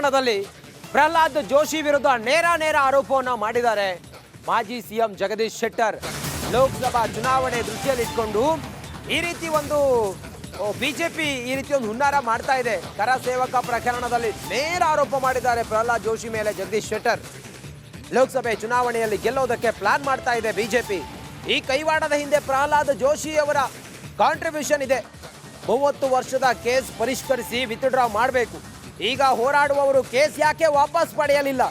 ಪ್ರಕರಣದಲ್ಲಿ ಪ್ರಹ್ಲಾದ್ ಜೋಶಿ ವಿರುದ್ಧ ನೇರ ಆರೋಪವನ್ನು ಮಾಡಿದ್ದಾರೆ ಮಾಜಿ ಸಿಎಂ ಜಗದೀಶ್ ಶೆಟ್ಟರ್. ಲೋಕಸಭಾ ಚುನಾವಣೆ ದೃಷ್ಟಿಯಲ್ಲಿಟ್ಕೊಂಡು ಈ ರೀತಿ ಒಂದು ಬಿಜೆಪಿ ಈ ರೀತಿ ಒಂದು ಹುನ್ನಾರ ಮಾಡ್ತಾ ಇದೆ. ಕರ ಸೇವಕ ಪ್ರಕರಣದಲ್ಲಿ ನೇರ ಆರೋಪ ಮಾಡಿದ್ದಾರೆ ಪ್ರಹ್ಲಾದ್ ಜೋಶಿ ಮೇಲೆ ಜಗದೀಶ್ ಶೆಟ್ಟರ್. ಲೋಕಸಭೆ ಚುನಾವಣೆಯಲ್ಲಿ ಗೆಲ್ಲೋದಕ್ಕೆ ಪ್ಲಾನ್ ಮಾಡ್ತಾ ಇದೆ ಬಿಜೆಪಿ. ಈ ಕೈವಾಡದ ಹಿಂದೆ ಪ್ರಹ್ಲಾದ್ ಜೋಶಿ ಅವರ ಕಾಂಟ್ರಿಬ್ಯೂಷನ್ ಇದೆ. 30 ವರ್ಷದ ಕೇಸ್ ಪರಿಷ್ಕರಿಸಿ ವಿತ್ಡ್ರಾ ಮಾಡಬೇಕು. ಈಗ ಹೋರಾಡುವವರು ಕೇಸ್ ಯಾಕೆ ವಾಪಸ್ ಪಡೆಯಲಿಲ್ಲ?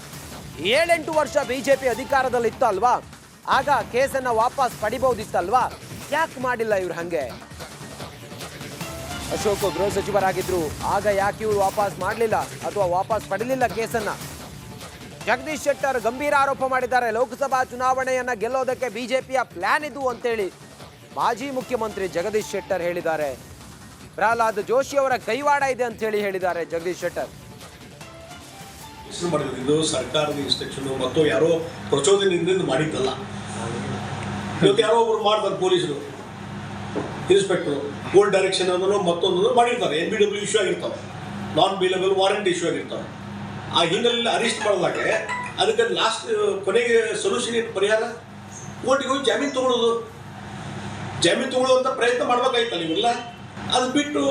7-8 ವರ್ಷ ಬಿಜೆಪಿ ಅಧಿಕಾರದಲ್ಲಿತ್ತು ಅಲ್ವಾ, ಆಗ ಕೇಸನ್ನು ವಾಪಸ್ ಪಡಿಬಹುದಿತ್ತಲ್ವಾ, ಯಾಕೆ ಮಾಡಿಲ್ಲ ಇವ್ರು? ಹಂಗೆ ಅಶೋಕ್ ಗೃಹ ಸಚಿವರಾಗಿದ್ರು, ಆಗ ಯಾಕೆ ಇವರು ವಾಪಸ್ ಮಾಡಲಿಲ್ಲ ಅಥವಾ ವಾಪಸ್ ಪಡಲಿಲ್ಲ ಕೇಸನ್ನ? ಜಗದೀಶ್ ಶೆಟ್ಟರ್ ಗಂಭೀರ ಆರೋಪ ಮಾಡಿದ್ದಾರೆ. ಲೋಕಸಭಾ ಚುನಾವಣೆಯನ್ನ ಗೆಲ್ಲೋದಕ್ಕೆ ಬಿಜೆಪಿಯ ಪ್ಲಾನ್ ಇದು ಅಂತೇಳಿ ಮಾಜಿ ಮುಖ್ಯಮಂತ್ರಿ ಜಗದೀಶ್ ಶೆಟ್ಟರ್ ಹೇಳಿದ್ದಾರೆ. ಪ್ರಹ್ಲಾದ್ ಜೋಶಿ ಅವರ ಕೈವಾಡ ಇದೆ ಅಂತ ಹೇಳಿದ್ದಾರೆ ಜಗದೀಶ್ ಶೆಟ್ಟರ್. ಇದು ಸರ್ಕಾರದ ಇನ್ಸ್ಟ್ರಕ್ಷನ್ ಮತ್ತು ಯಾರೋ ಪ್ರಚೋದನೆಯಿಂದ ಮಾಡಿದ್ದಲ್ಲ. ಇವತ್ತು ಯಾರೋ ಒಬ್ರು ಮಾಡ್ತಾರೆ, ಪೊಲೀಸರು ಇನ್ಸ್ಪೆಕ್ಟರ್ ಗೋಲ್ಡ್ ಡೈರೆಕ್ಷನ್ ಅನ್ನೋ ಮತ್ತೊಂದು ಮಾಡಿರ್ತಾರೆ. NBW ಇಶ್ಯೂ ಆಗಿರ್ತಾವೆ, ನಾನ್ ಬೇಲಬಲ್ ವಾರಂಟ್ ಇಶ್ಯೂ ಆಗಿರ್ತಾವೆ. ಆ ಹಿನ್ನೆಲೆಯಲ್ಲಿ ಅರೆಸ್ಟ್ ಮಾಡಿದಾಗ ಅದಕ್ಕೆ ಲಾಸ್ಟ್ ಕೊನೆಗೆ ಸೊಲ್ಯೂಷನ್ ಏನು ಪರಿಹಾರ? ಕೋರ್ಟಿಗೆ ಹೋಗಿ ಜಾಮೀನು ತಗೊಳ್ಳೋದಂತ ಪ್ರಯತ್ನ ಮಾಡ್ಬೇಕಾಯ್ತಲ್ಲ ಇವೆಲ್ಲ. ಅದು ಬಿಟ್ಟು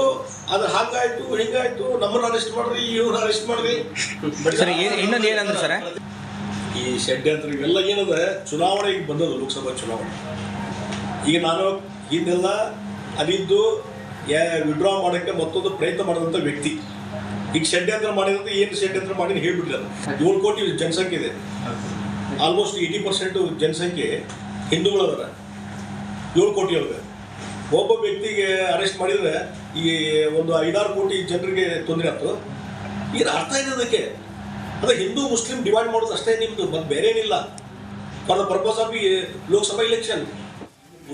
ಅದು ಹಾಗಾಯ್ತು ಹಿಂಗಾಯ್ತು, ನಮ್ಮನ್ನು ಅರೆಸ್ಟ್ ಮಾಡ್ರಿ, ಇವ್ರನ್ನ ಅರೆಸ್ಟ್ ಮಾಡ್ರಿ. ಇನ್ನೊಂದು ಏನಂದ್ರೆ ಸರ್, ಈ ಷಡ್ಯಂತ್ರ ಇವೆಲ್ಲ ಏನದ ಚುನಾವಣೆಗೆ ಬಂದದ್ದು, ಲೋಕಸಭಾ ಚುನಾವಣೆ. ಈಗ ನಾನು ಹಿಂದೆಲ್ಲ ಅದಿದ್ದು ವಿಡ್ರಾ ಮಾಡೋಕ್ಕೆ ಮತ್ತೊಂದು ಪ್ರಯತ್ನ ಮಾಡಿದಂಥ ವ್ಯಕ್ತಿ. ಈಗ ಷಡ್ಯಂತ್ರ ಮಾಡಿದಂತ ಏನು ಷಡ್ಯಂತ್ರ ಮಾಡಿ ಹೇಳ್ಬಿಟ್ಟಿದ್ದಾರೆ. 7 ಕೋಟಿ ಜನಸಂಖ್ಯೆ ಇದೆ, ಆಲ್ಮೋಸ್ಟ್ 80% ಜನಸಂಖ್ಯೆ ಹಿಂದೂಗಳದಾರ. 7 ಕೋಟಿ ಒಳಗೆ ಒಬ್ಬ ವ್ಯಕ್ತಿಗೆ ಅರೆಸ್ಟ್ ಮಾಡಿದರೆ ಈ ಒಂದು 5-6 ಕೋಟಿ ಜನರಿಗೆ ತೊಂದರೆ ಆಯ್ತು. ಈಗ ಅರ್ಥ ಇದೆ ಅದಕ್ಕೆ. ಅದು ಹಿಂದೂ ಮುಸ್ಲಿಂ ಡಿವೈಡ್ ಮಾಡೋದು ಅಷ್ಟೇ ನಿಮ್ಮದು, ಮತ್ತೆ ಬೇರೆ ಏನಿಲ್ಲ. ಫಾರ್ ದ ಪರ್ಪಸ್ ಆಫ್ ಈ ಲೋಕಸಭಾ ಇಲೆಕ್ಷನ್.